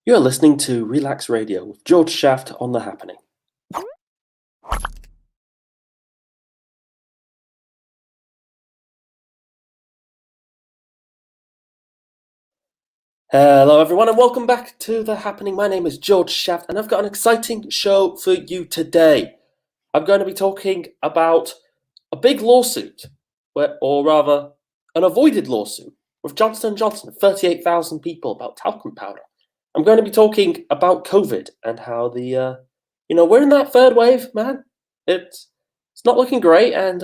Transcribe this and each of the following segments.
You're listening to Relaks Radio with Jorge Shaft on The Happening. Hello everyone and welcome back to The Happening. My name is Jorge Shaft and I've got an exciting show for you today. I'm going to be talking about a big lawsuit, or rather an avoided lawsuit with Johnson&Johnson, 38,000 people about talcum powder. I'm going to be talking about COVID and how we're in that third wave, man. It's not looking great, and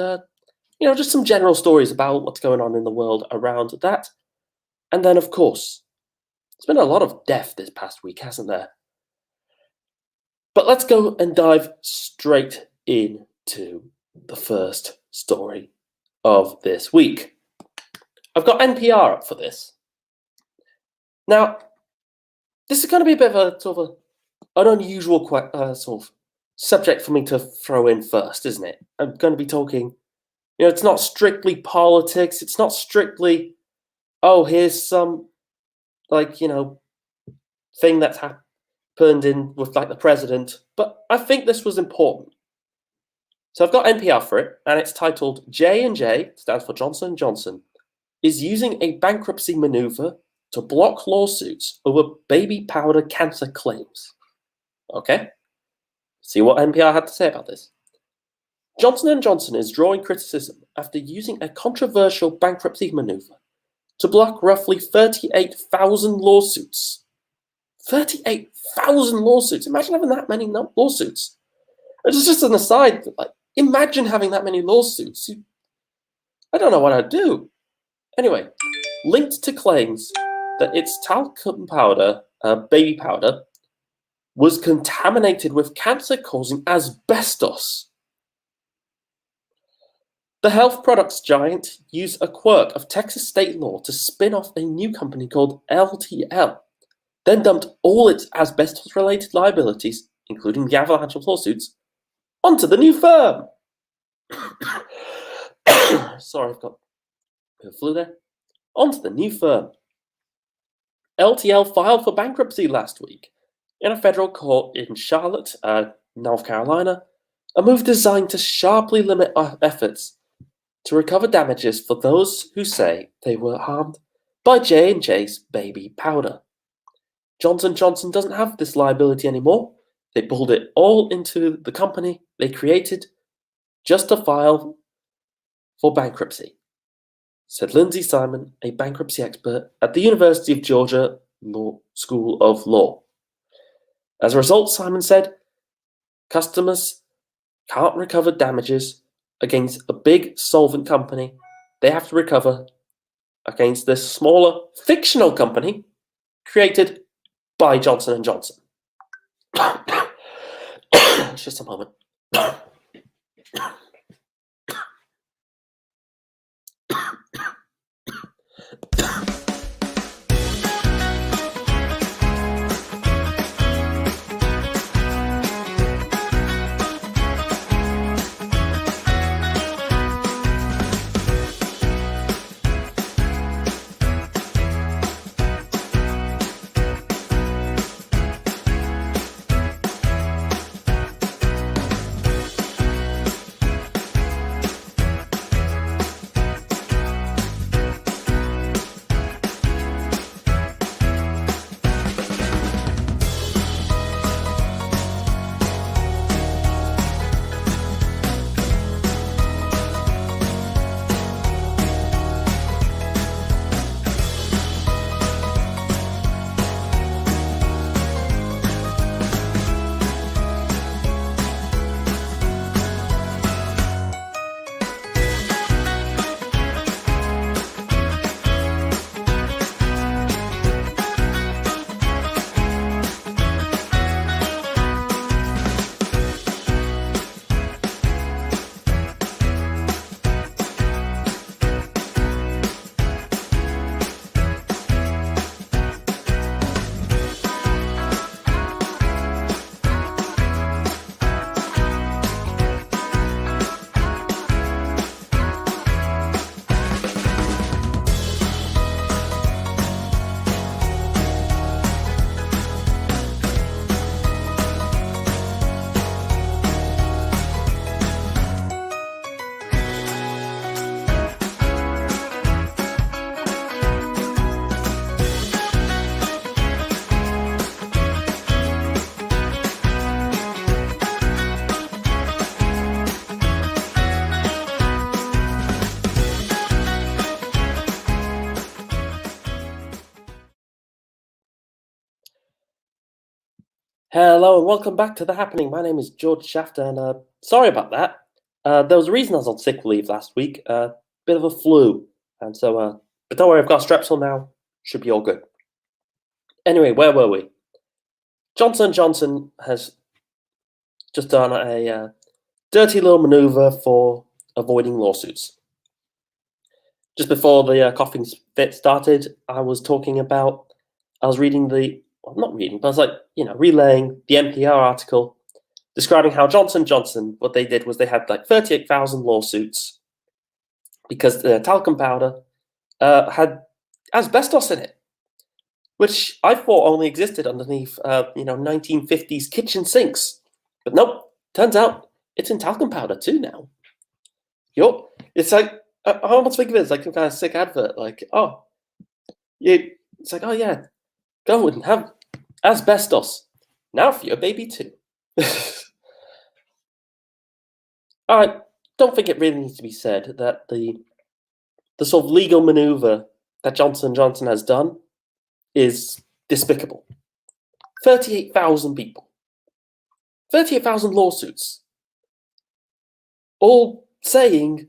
just some general stories about what's going on in the world around that. And then, of course, there's been a lot of death this past week, hasn't there? But let's go and dive straight into the first story of this week. I've got NPR up for this. Now, this is going to be a bit of an unusual sort of subject for me to throw in first, isn't it? I'm going to be talking, it's not strictly politics. It's not strictly, here's some, thing that's happened with the president. But I think this was important. So I've got NPR for it, and it's titled J&J, stands for Johnson&Johnson, is using a bankruptcy maneuver to block lawsuits over baby powder cancer claims. Okay? See what NPR had to say about this. Johnson&Johnson is drawing criticism after using a controversial bankruptcy maneuver to block roughly 38,000 lawsuits. 38,000 lawsuits! Imagine having that many lawsuits. It's just an aside, imagine having that many lawsuits. I don't know what I'd do. Anyway, linked to claims that its talcum powder, baby powder, was contaminated with cancer-causing asbestos. The health products giant used a quirk of Texas state law to spin off a new company called LTL, then dumped all its asbestos-related liabilities, including the avalanche of lawsuits, onto the new firm. Sorry, I've got a flu there. Onto the new firm. LTL filed for bankruptcy last week in a federal court in Charlotte, North Carolina, a move designed to sharply limit efforts to recover damages for those who say they were harmed by J&J's baby powder. Johnson&Johnson doesn't have this liability anymore. They pulled it all into the company they created just to file for bankruptcy, said Lindsay Simon, a bankruptcy expert at the University of Georgia School of Law. As a result, Simon said, customers can't recover damages against a big solvent company. They have to recover against this smaller fictional company created by Johnson&Johnson. Just a moment. Hello and welcome back to The Happening. My name is George Shaft, and sorry about that. There was a reason I was on sick leave last week. Bit of a flu, and but don't worry, I've got Strepsil now. Should be all good. Anyway, where were we? Johnson&Johnson has just done a dirty little maneuver for avoiding lawsuits. Just before the coughing fit started, I was reading not reading, but I was relaying the NPR article describing how Johnson&Johnson, what they did was they had like 38,000 lawsuits because the talcum powder had asbestos in it, which I thought only existed underneath 1950s kitchen sinks. But nope, turns out it's in talcum powder too now. It's like, I almost think of it as like some kind of sick advert, like, it's like, oh yeah, go and have asbestos. Now for your baby too. I don't think it really needs to be said that the sort of legal maneuver that Johnson&Johnson has done is despicable. 38,000 people. 38,000 lawsuits. All saying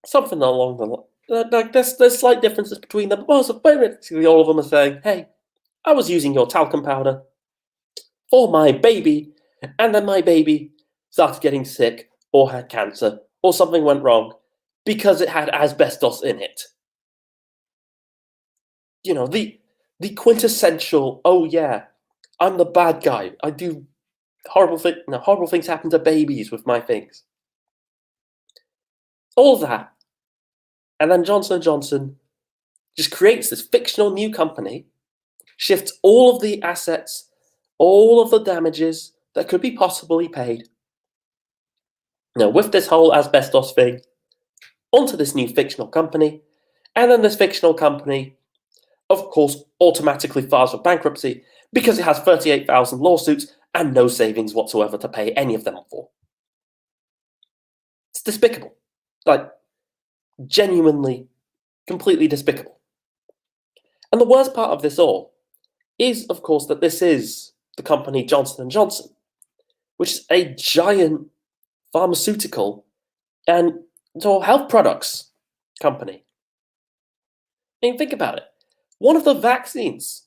something along the line. Like there's slight differences between them. But basically all of them are saying, hey, I was using your talcum powder for my baby, and then my baby started getting sick or had cancer or something went wrong because it had asbestos in it. You know, the quintessential, oh yeah, I'm the bad guy. I do horrible things happen to babies with my things. All that. And then Johnson&Johnson just creates this fictional new company, shifts all of the assets, all of the damages that could be possibly paid, with this whole asbestos thing, onto this new fictional company, and then this fictional company, of course, automatically files for bankruptcy because it has 38,000 lawsuits and no savings whatsoever to pay any of them for. It's despicable. Like, genuinely, completely despicable. And the worst part of this all is, of course, that this is the company Johnson&Johnson, which is a giant pharmaceutical and health products company. I mean, think about it. One of the vaccines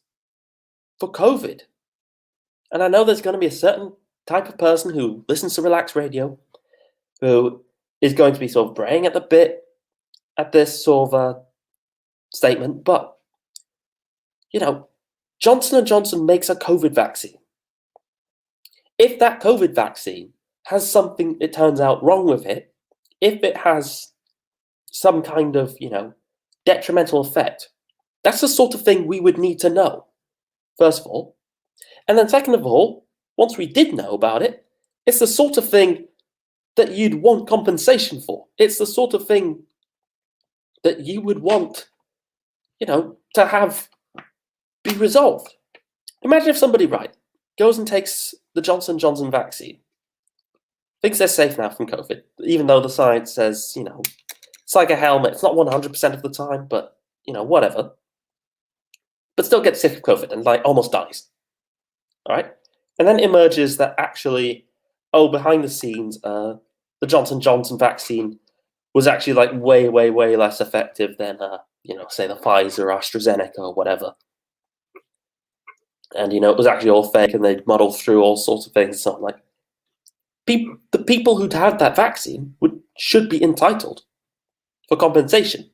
for COVID, and I know there's going to be a certain type of person who listens to Relaks Radio who is going to be sort of braying at the bit at this sort of statement, but, Johnson&Johnson makes a COVID vaccine. If that COVID vaccine has something, it turns out, wrong with it, if it has some kind of, detrimental effect, that's the sort of thing we would need to know, first of all. And then second of all, once we did know about it, it's the sort of thing that you'd want compensation for. It's the sort of thing that you would want, to have be resolved. Imagine if somebody, goes and takes the Johnson&Johnson vaccine, thinks they're safe now from COVID, even though the science says, it's like a helmet. It's not 100% of the time, but, whatever. But still gets sick of COVID and, almost dies. All right? And then emerges that actually, behind the scenes, the Johnson&Johnson vaccine was actually, way, way, way less effective than, say the Pfizer or AstraZeneca or whatever. And, it was actually all fake and they'd muddled through all sorts of things. So I'm like, the people who'd had that vaccine should be entitled for compensation.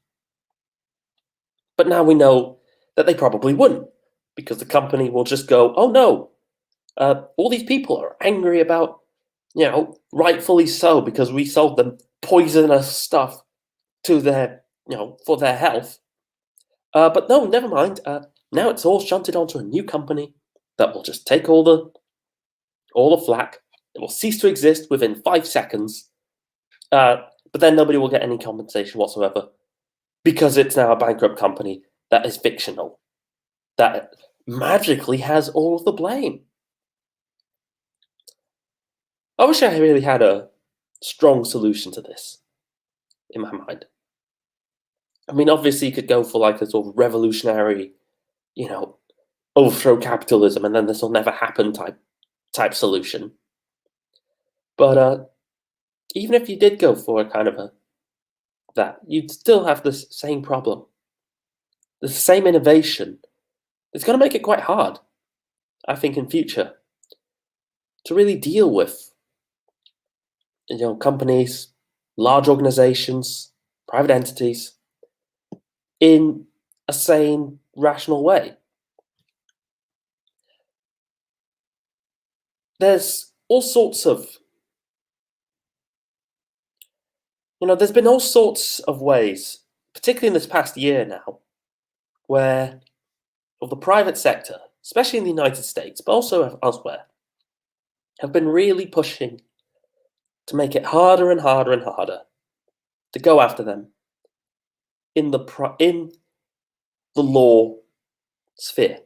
But now we know that they probably wouldn't, because the company will just go, oh no, all these people are angry about, rightfully so, because we sold them poisonous stuff to their, for their health. But no, never mind. Now it's all shunted onto a new company that will just take all the flack. It will cease to exist within 5 seconds. But then nobody will get any compensation whatsoever because it's now a bankrupt company that is fictional, that magically has all of the blame. I wish I really had a strong solution to this in my mind. I mean, obviously you could go for a sort of revolutionary, overthrow capitalism and then this will never happen type solution. But even if you did go for a kind of that, you'd still have this same problem, the same innovation. It's going to make it quite hard, I think, in future to really deal with companies, large organizations, private entities in a sane, rational way. There's all sorts of, there's been all sorts of ways, particularly in this past year now, where the private sector, especially in the United States, but also elsewhere, have been really pushing to make it harder and harder and harder to go after them in the law sphere.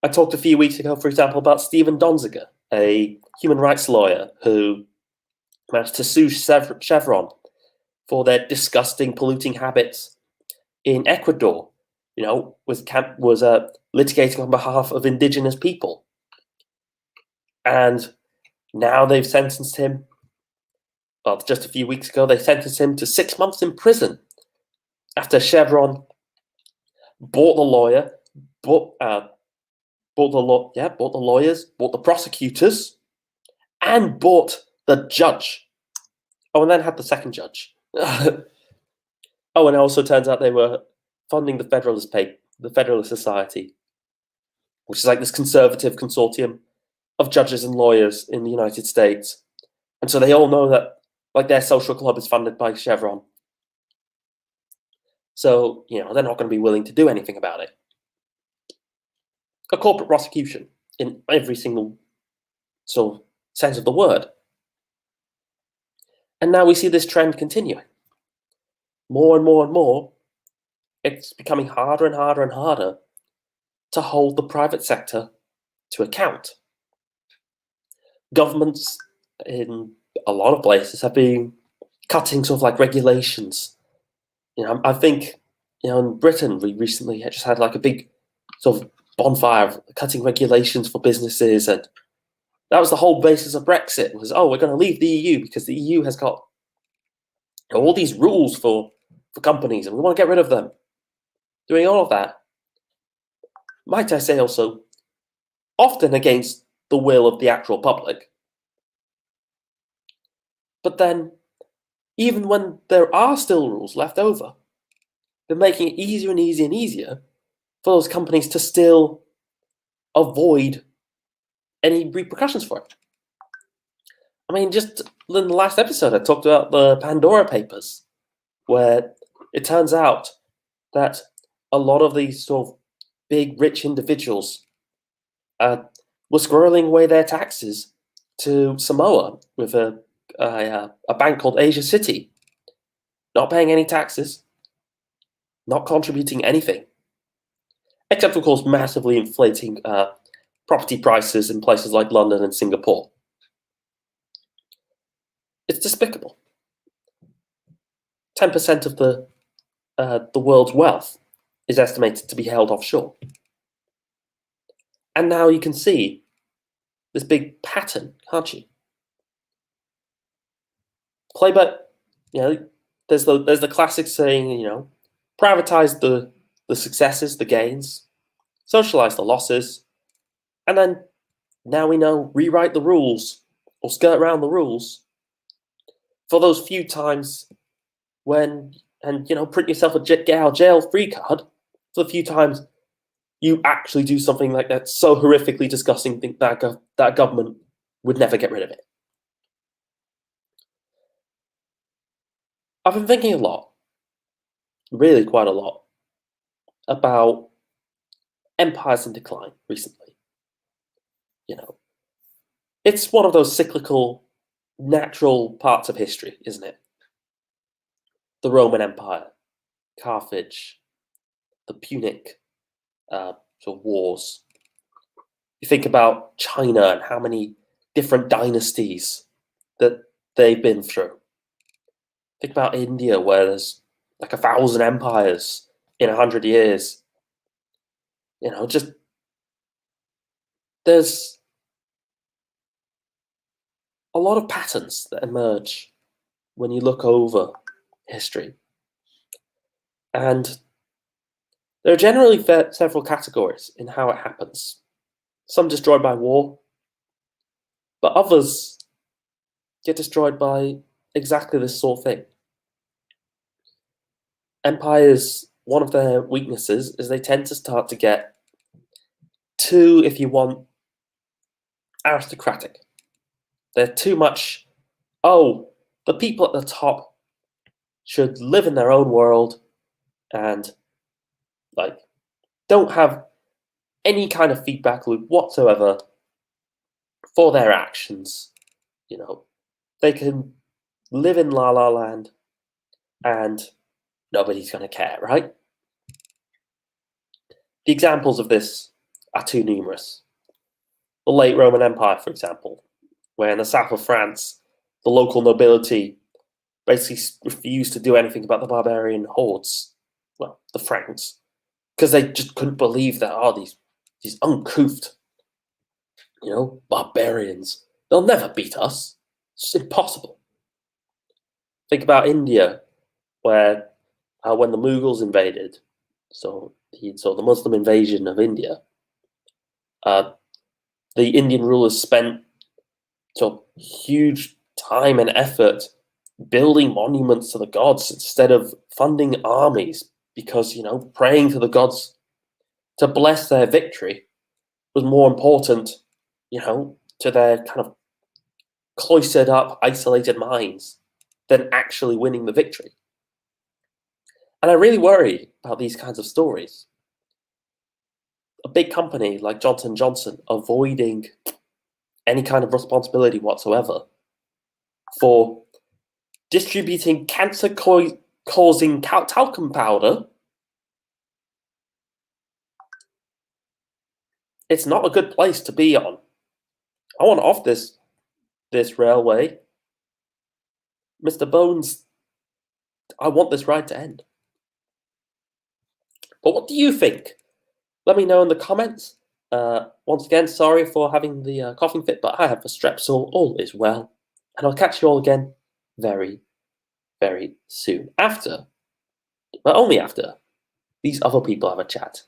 I talked a few weeks ago, for example, about Stephen Donziger, a human rights lawyer who managed to sue Chevron for their disgusting polluting habits in Ecuador. Was litigating on behalf of indigenous people, and now they've sentenced him. Well, just a few weeks ago, they sentenced him to 6 months in prison after Chevron bought the lawyer, bought the lawyers, bought the prosecutors, and bought the judge. Oh, and then had the second judge. Oh, and it also turns out they were funding the Federalist Society, which is like this conservative consortium of judges and lawyers in the United States. And so they all know that their social club is funded by Chevron. So, they're not going to be willing to do anything about it. A corporate prosecution in every single sort of sense of the word. And now we see this trend continuing. More and more and more, it's becoming harder and harder and harder to hold the private sector to account. Governments in a lot of places have been cutting regulations. I think, in Britain, we recently just had a big sort of bonfire of cutting regulations for businesses, and that was the whole basis of Brexit. Was we're going to leave the EU because the EU has got all these rules for companies, and we want to get rid of them. Doing all of that, might I say also, often against the will of the actual public. But then, even when there are still rules left over, they're making it easier and easier and easier for those companies to still avoid any repercussions for it. I mean, just in the last episode, I talked about the Pandora Papers, where it turns out that a lot of these sort of big, rich individuals were squirreling away their taxes to Samoa with a bank called Asia City, not paying any taxes, not contributing anything, except, of course, massively inflating property prices in places like London and Singapore. It's despicable. 10% of the world's wealth is estimated to be held offshore. And now you can see this big pattern, can't you? There's the classic saying, privatize the successes, the gains, socialize the losses, and then now we know rewrite the rules or skirt around the rules for those few times when, and print yourself a get out of jail free card for the few times you actually do something like that so horrifically disgusting that government would never get rid of it. I've been thinking a lot, really quite a lot, about empires in decline recently. It's one of those cyclical, natural parts of history, isn't it? The Roman Empire, Carthage, the Punic wars. You think about China and how many different dynasties that they've been through. Think about India, where there's 1,000 empires in 100 years. Just there's a lot of patterns that emerge when you look over history. And there are generally several categories in how it happens. Some destroyed by war, but others get destroyed by exactly this sort of thing. Empires, one of their weaknesses is they tend to start to get too, if you want, aristocratic. They're too much, oh, the people at the top should live in their own world and don't have any kind of feedback loop whatsoever for their actions. They can live in La La Land and nobody's going to care, right? The examples of this are too numerous. The late Roman Empire, for example, where in the south of France, the local nobility basically refused to do anything about the barbarian hordes, well, the Franks, because they just couldn't believe that, these uncouth, barbarians, they'll never beat us. It's impossible. Think about India, where when the Mughals invaded, so the Muslim invasion of India, the Indian rulers spent huge time and effort building monuments to the gods instead of funding armies, because praying to the gods to bless their victory was more important, to their kind of cloistered up, isolated minds than actually winning the victory. And I really worry about these kinds of stories. A big company like Johnson&Johnson avoiding any kind of responsibility whatsoever for distributing cancer-causing talcum powder. It's not a good place to be on. I want off this railway. Mr. Bones, I want this ride to end. But what do you think? Let me know in the comments. Once again, sorry for having the coughing fit, but I have a strepsil. All is well. And I'll catch you all again very, very soon. Only after these other people have a chat.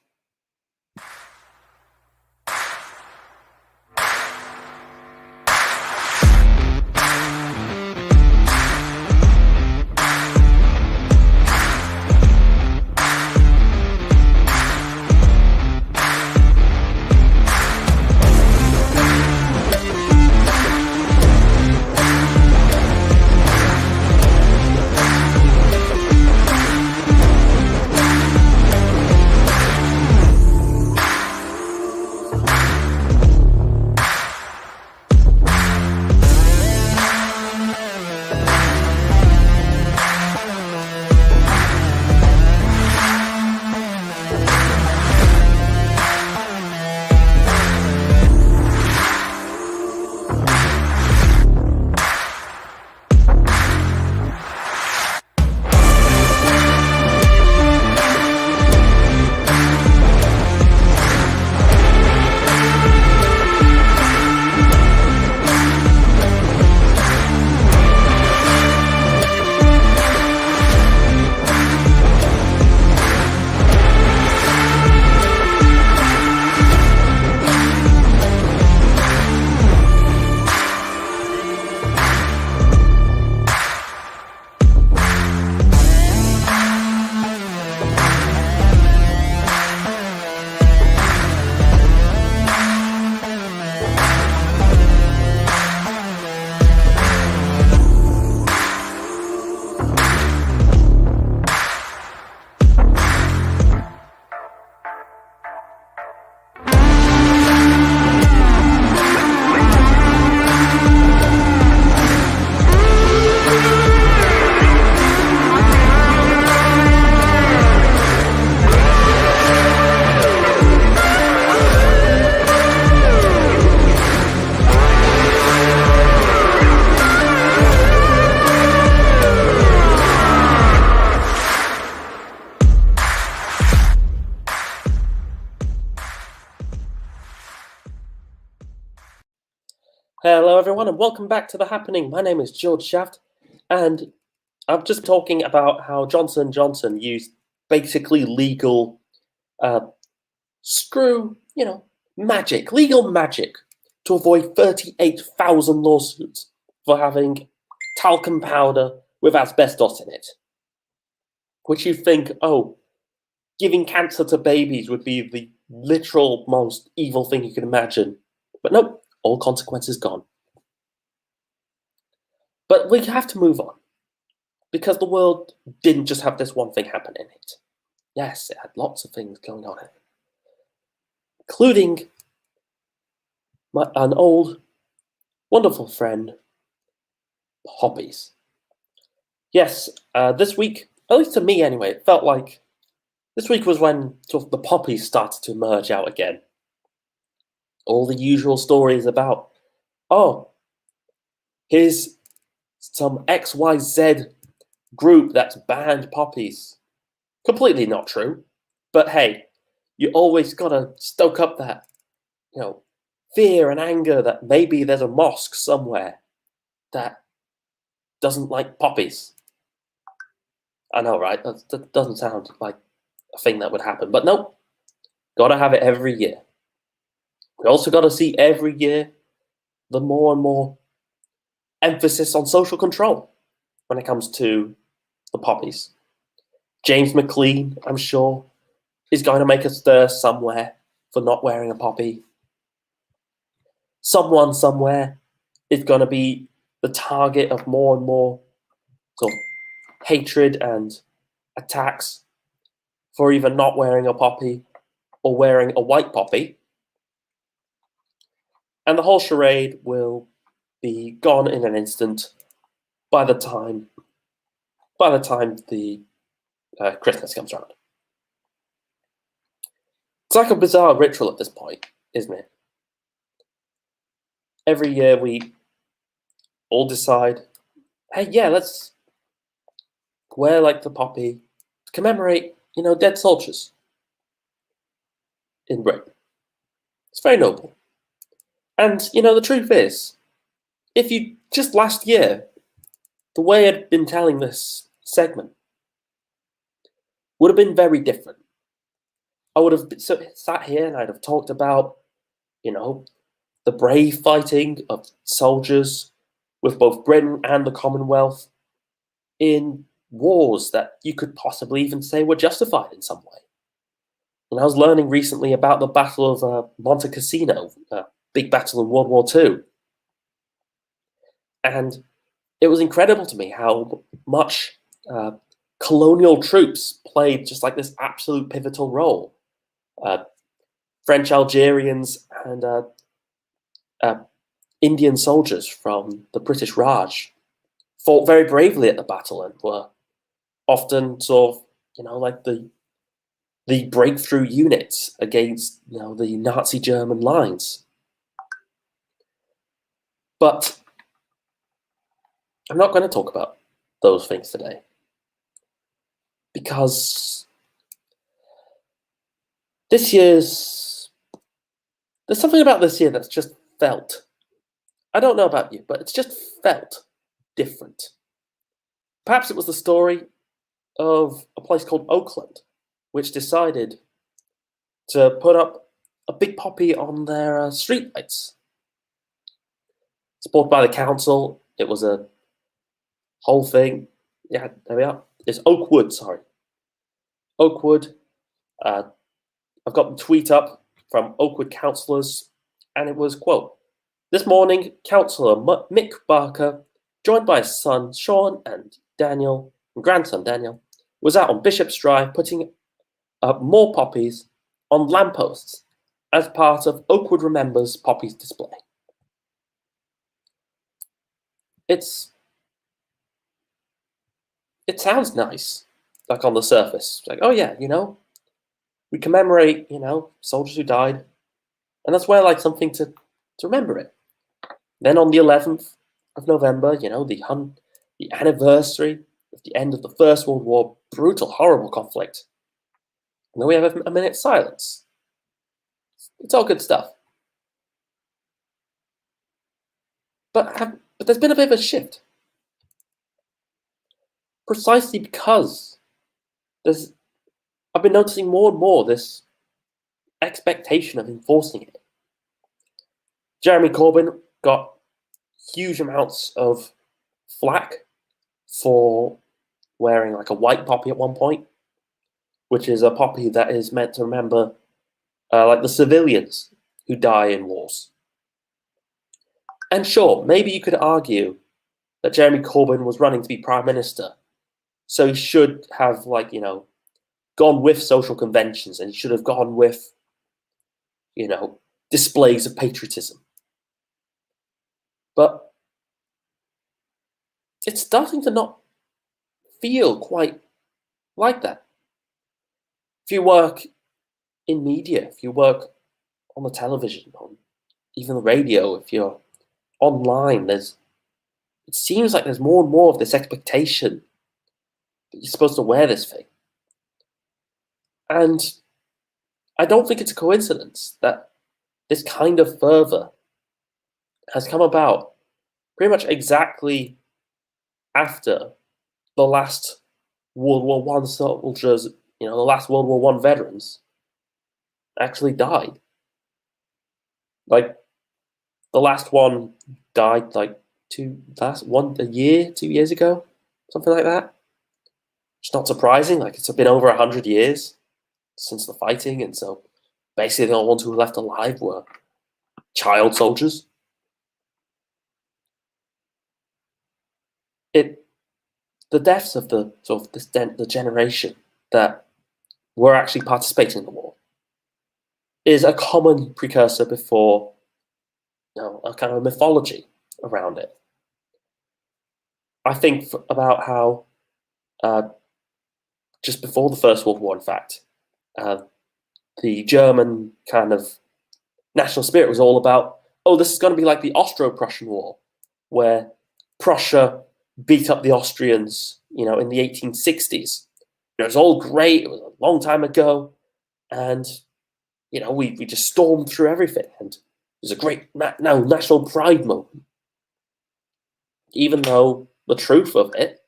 Hello, everyone, and welcome back to The Happening. My name is George Shaft, and I'm just talking about how Johnson&Johnson used basically legal uh, legal magic to avoid 38,000 lawsuits for having talcum powder with asbestos in it. Which you think, oh, giving cancer to babies would be the literal most evil thing you can imagine. But nope, all consequences gone. But we have to move on, because the world didn't just have this one thing happen in it. Yes, it had lots of things going on in it, including an old, wonderful friend, hobbies. Yes, this week, at least to me anyway, it felt like this week was when sort of the poppies started to emerge out again. All the usual stories about, oh, here's some XYZ group that's banned poppies. Completely not true. But hey, you always gotta stoke up that, fear and anger that maybe there's a mosque somewhere that doesn't like poppies. I know, right? That doesn't sound like a thing that would happen. But nope, gotta have it every year. We also gotta see every year the more and more emphasis on social control when it comes to the poppies. James McLean, I'm sure, is going to make a stir somewhere for not wearing a poppy. Someone somewhere is going to be the target of more and more sort of hatred and attacks for either not wearing a poppy or wearing a white poppy. And the whole charade will be gone in an instant by the time the Christmas comes around. It's like a bizarre ritual at this point, isn't it? Every year we all decide, hey, yeah, let's wear like the poppy to commemorate, dead soldiers in Britain. It's very noble. And, the truth is, if you just last year, the way I'd been telling this segment would have been very different. I would have sat here and I'd have talked about, the brave fighting of soldiers with both Britain and the Commonwealth in wars that you could possibly even say were justified in some way. And I was learning recently about the Battle of Monte Cassino, a big battle in World War II. And it was incredible to me how much colonial troops played just like this absolute pivotal role. French Algerians and Indian soldiers from the British Raj fought very bravely at the battle and were often sort of, like the breakthrough units against, the Nazi German lines. But I'm not going to talk about those things today, because there's something about this year that's just felt, I don't know about you, but it's just felt different. Perhaps it was the story of a place called Oakland, which decided to put up a big poppy on their streetlights. Supported by the council, it was a whole thing. Yeah, there we are. It's Oakwood, sorry. Oakwood. I've got the tweet up from Oakwood councillors, and it was, quote, "This morning, Councillor Mick Barker, joined by his son Sean and Daniel, and grandson Daniel, was out on Bishop's Drive putting up more poppies on lampposts as part of Oakwood Remembers Poppies display." It sounds nice, like on the surface. It's like, oh yeah, we commemorate, soldiers who died, and let's wear like something to remember it. Then on the 11th of November, the anniversary of the end of the First World War, brutal, horrible conflict. And then we have a minute's silence. It's all good stuff. But there's been a bit of a shift, precisely because there's I've been noticing more and more this expectation of enforcing it. Jeremy Corbyn got huge amounts of flack for wearing like a white poppy at one point, which is a poppy that is meant to remember like the civilians who die in wars. And sure, maybe you could argue that Jeremy Corbyn was running to be prime minister, so he should have gone with social conventions, and he should have gone with displays of patriotism. But it's starting to not feel quite like that. If you work in media, if you work on the television, on even the radio, if you're online, it seems like there's more and more of this expectation that you're supposed to wear this thing. And I don't think it's a coincidence that this kind of fervor has come about pretty much exactly after the last World War One soldiers, the last World War One veterans actually died. Like the last one died a year, 2 years ago, something like that. It's not surprising. Like it's been over 100 years since the fighting, and so basically the only ones who were left alive were child soldiers. The deaths of the generation that were actually participating in the war is a common precursor before a kind of a mythology around it. I think about how just before the First World War, in fact, the German kind of national spirit was all about, oh, this is going to be like the Austro-Prussian War, where Prussia beat up the Austrians, in the 1860s. It was all great. It was a long time ago, and we just stormed through everything, and it was a great national pride moment. Even though the truth of it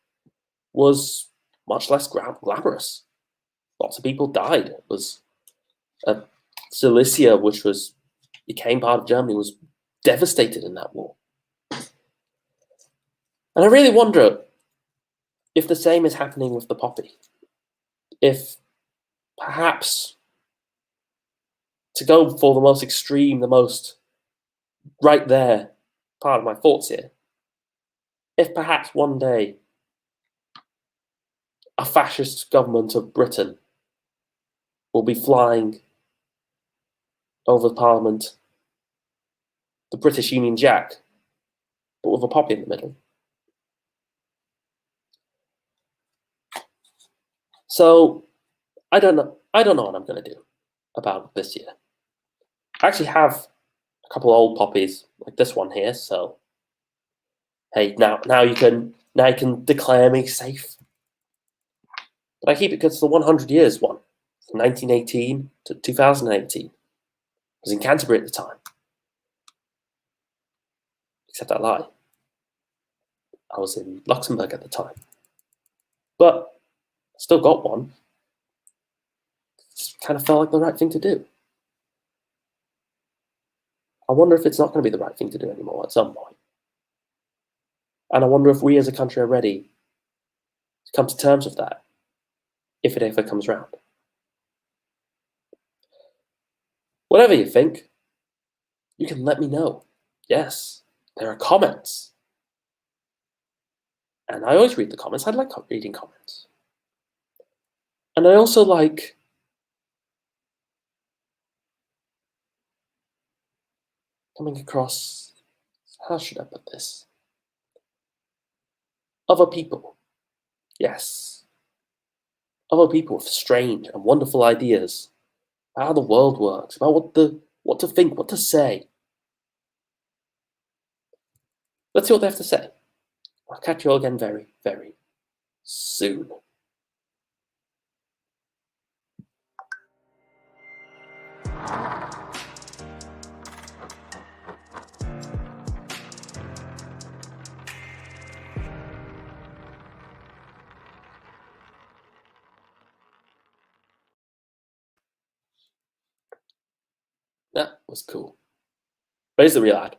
was much less glamorous. Lots of people died. It was Silesia, which became part of Germany, was devastated in that war. And I really wonder if the same is happening with the poppy. If perhaps, to go for the most extreme, the most right there part of my thoughts here, if perhaps one day a fascist government of Britain will be flying over Parliament the British Union Jack, but with a poppy in the middle. So I don't know what I'm going to do about this year. I actually have a couple of old poppies like this one here, so hey, now you can declare me safe. But I keep it because it's the 100 years one, from 1918 to 2018. I was in Canterbury at the time. Except I lie. I was in Luxembourg at the time. But I still got one. It kind of felt like the right thing to do. I wonder if it's not going to be the right thing to do anymore at some point. And I wonder if we as a country are ready to come to terms with that, if it ever comes round. Whatever you think, you can let me know. Yes, there are comments. And I always read the comments. I like reading comments. And I also like coming across, how should I put this? Other people. Yes. Other people with strange and wonderful ideas about how the world works, about what to think, what to say. Let's see what they have to say. I'll catch you all again very, very soon. That was cool. But here's the real ad.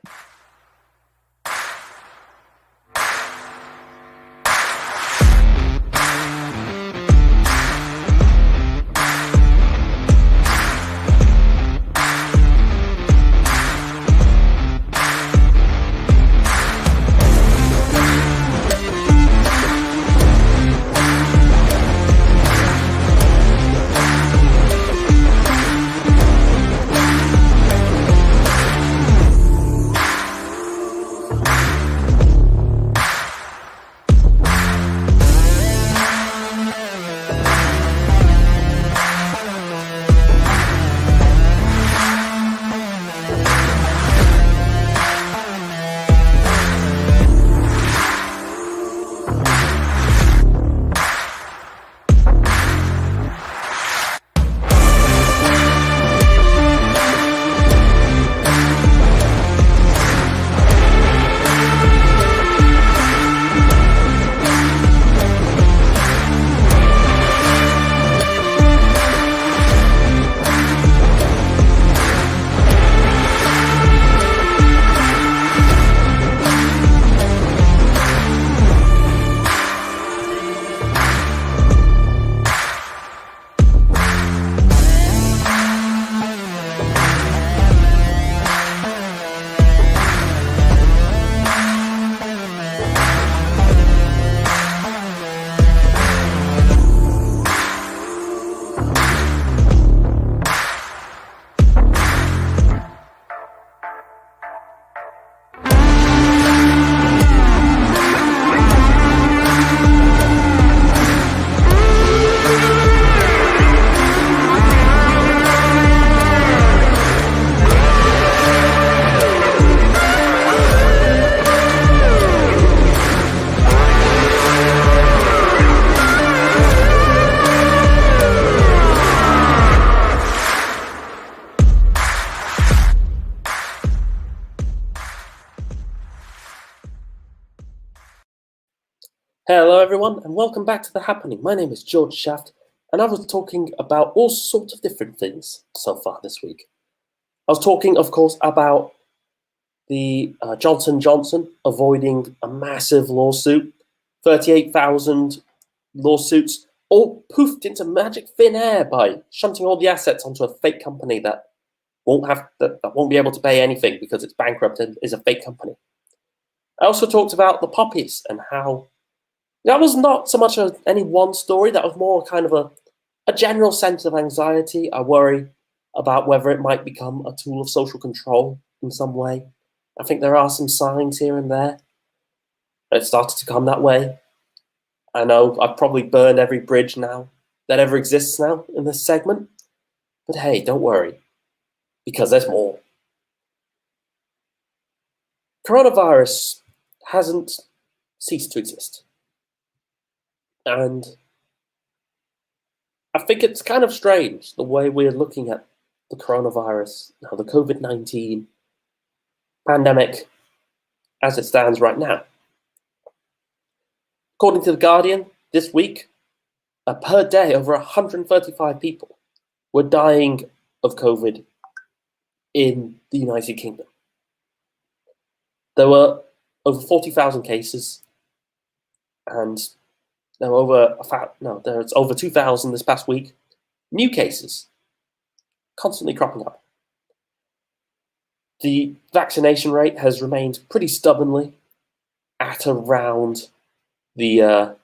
Hello everyone and welcome back to The Happening. My name is Jorge Shaft and I was talking about all sorts of different things so far this week. I was talking, of course, about the Johnson&Johnson avoiding a massive lawsuit, 38,000 lawsuits, all poofed into magic thin air by shunting all the assets onto a fake company that won't be able to pay anything because it's bankrupt and is a fake company. I also talked about the poppies and how that was not so much any one story. That was more kind of a general sense of anxiety. I worry about whether it might become a tool of social control in some way. I think there are some signs here and there that it started to come that way. I know I've probably burned every bridge now that ever exists now in this segment. But hey, don't worry, because there's more. Coronavirus hasn't ceased to exist. And I think it's kind of strange the way we're looking at the coronavirus, now the COVID-19 pandemic as it stands right now. According to The Guardian, this week, per day, over 135 people were dying of COVID in the United Kingdom. There were over 40,000 cases, and there were there's over 2,000 this past week. New cases constantly cropping up. The vaccination rate has remained pretty stubbornly at around the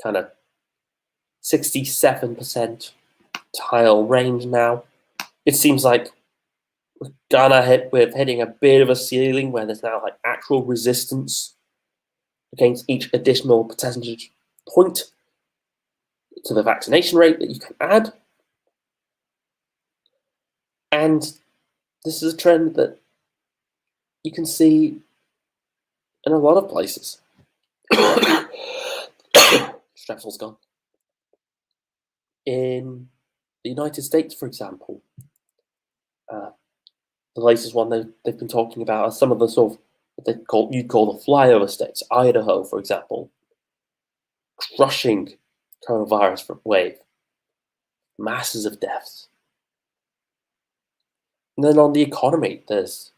kind of 67% tile range now. It seems like we're hitting a bit of a ceiling where there's now like actual resistance against each additional percentage point to the vaccination rate that you can add. And this is a trend that you can see in a lot of places. Strepsil's gone. In the United States, for example, the latest one they've been talking about are some of the sort of what you'd call the flyover states. Idaho, for example, crushing coronavirus wave, masses of deaths. And then on the economy, there's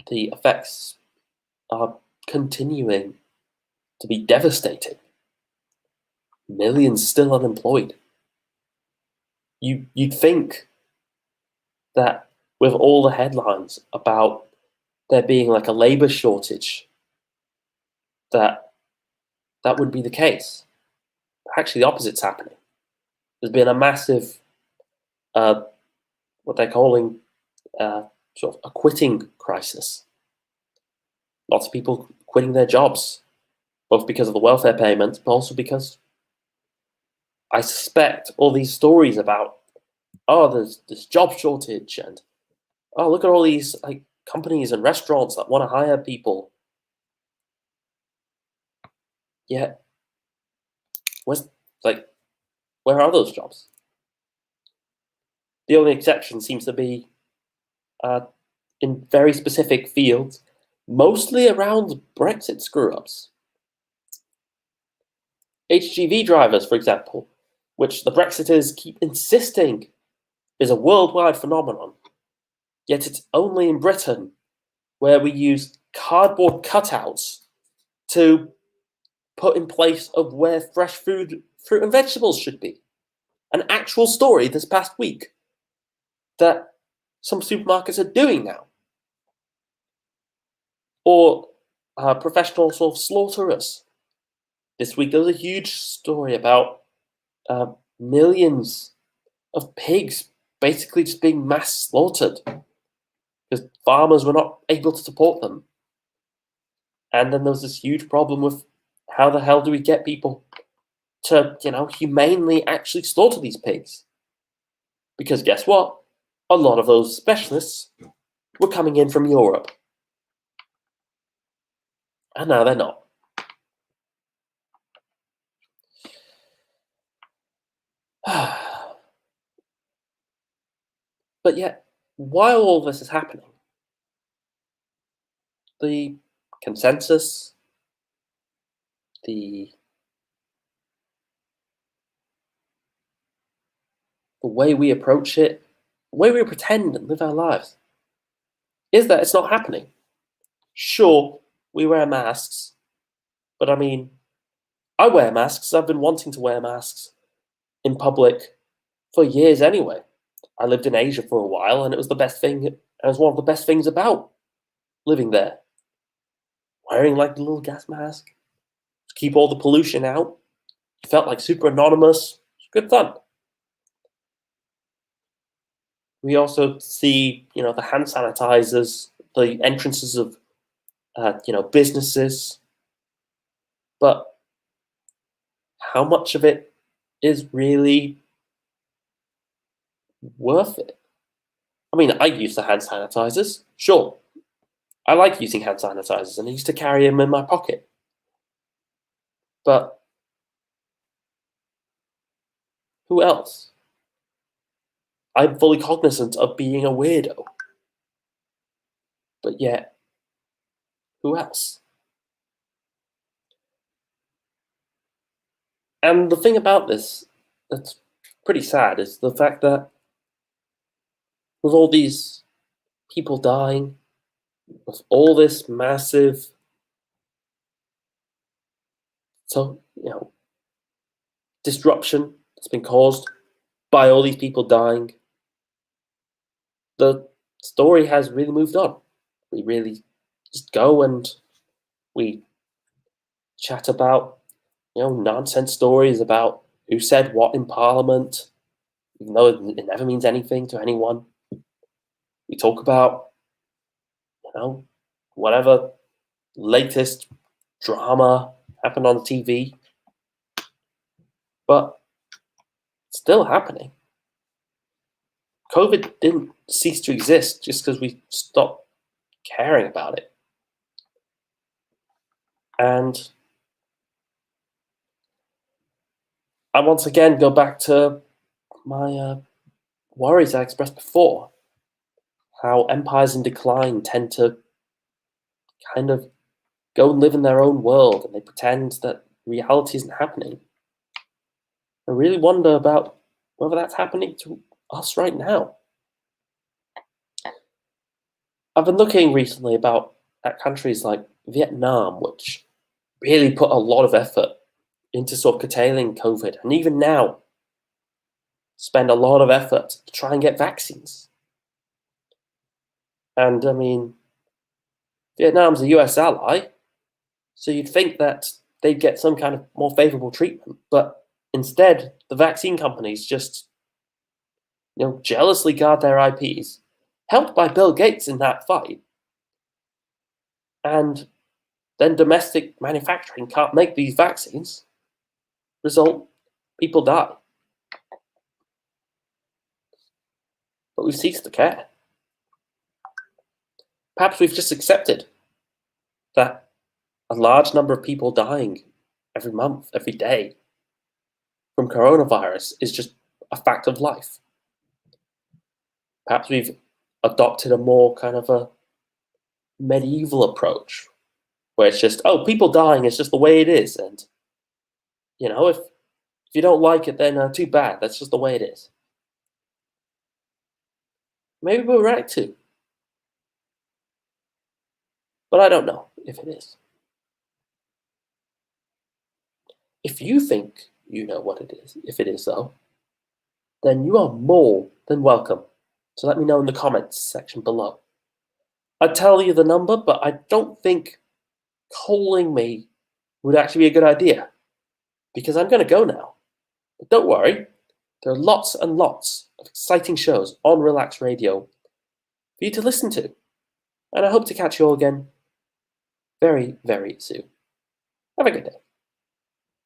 the effects are continuing to be devastating. Millions still unemployed. You'd think that with all the headlines about there being like a labor shortage, that would be the case. Actually, the opposite's happening. There's been a massive, uh, what they're calling, sort of a quitting crisis. Lots of people quitting their jobs, both because of the welfare payments, but also because I suspect all these stories about, oh, there's this job shortage, and oh, look at all these like companies and restaurants that want to hire people. Yet, where's like, where are those jobs? The only exception seems to be uh, in very specific fields, mostly around Brexit screw-ups. HGV drivers, for example, which the Brexiters keep insisting is a worldwide phenomenon, yet it's only in Britain where we use cardboard cutouts to put in place of where fresh fruit and vegetables should be. An actual story this past week that some supermarkets are doing now. Or professional sort of slaughterers. This week there was a huge story about millions of pigs basically just being mass slaughtered because farmers were not able to support them. And then there was this huge problem with how the hell do we get people to, humanely actually slaughter these pigs? Because guess what? A lot of those specialists were coming in from Europe. And now they're not. But yet, while all this is happening, the consensus, the way we approach it, the way we pretend and live our lives, is that it's not happening. Sure, we wear masks, but I mean, I wear masks. I've been wanting to wear masks in public for years anyway. I lived in Asia for a while, and it was the best thing. It was one of the best things about living there. Wearing like the little gas mask to keep all the pollution out. It felt like super anonymous. It's good fun. We also see, the hand sanitizers, the entrances of, businesses. But how much of it is really worth it? I mean, I use the hand sanitizers, sure. I like using hand sanitizers, and I used to carry them in my pocket. But who else? I'm fully cognizant of being a weirdo. But yet, who else? And the thing about this that's pretty sad is the fact that with all these people dying, with all this massive, disruption that's been caused by all these people dying, the story has really moved on. We really just go and we chat about, nonsense stories about who said what in Parliament, even though it never means anything to anyone. We talk about, whatever latest drama happened on TV, but it's still happening. COVID didn't cease to exist just because we stopped caring about it. And I once again go back to my worries I expressed before. How empires in decline tend to kind of go and live in their own world and they pretend that reality isn't happening. I really wonder about whether that's happening to us right now. I've been looking recently at countries like Vietnam, which really put a lot of effort into sort of curtailing COVID, and even now spend a lot of effort to try and get vaccines. And I mean, Vietnam's a US ally, so you'd think that they'd get some kind of more favorable treatment, but instead, the vaccine companies just, jealously guard their IPs, helped by Bill Gates in that fight, and then domestic manufacturing can't make these vaccines. Result, people die. But we've ceased to care. Perhaps we've just accepted that a large number of people dying every month, every day from coronavirus is just a fact of life. Perhaps we've adopted a more kind of a medieval approach where it's just, oh, people dying is just the way it is. And, if you don't like it, then too bad. That's just the way it is. Maybe we're right too. But I don't know if it is. If you think you know what it is, if it is though, then you are more than welcome to let me know in the comments section below. I'd tell you the number, but I don't think calling me would actually be a good idea, because I'm going to go now. But don't worry, there are lots and lots of exciting shows on Relaks Radio for you to listen to, and I hope to catch you all again very, very soon. Have a good day.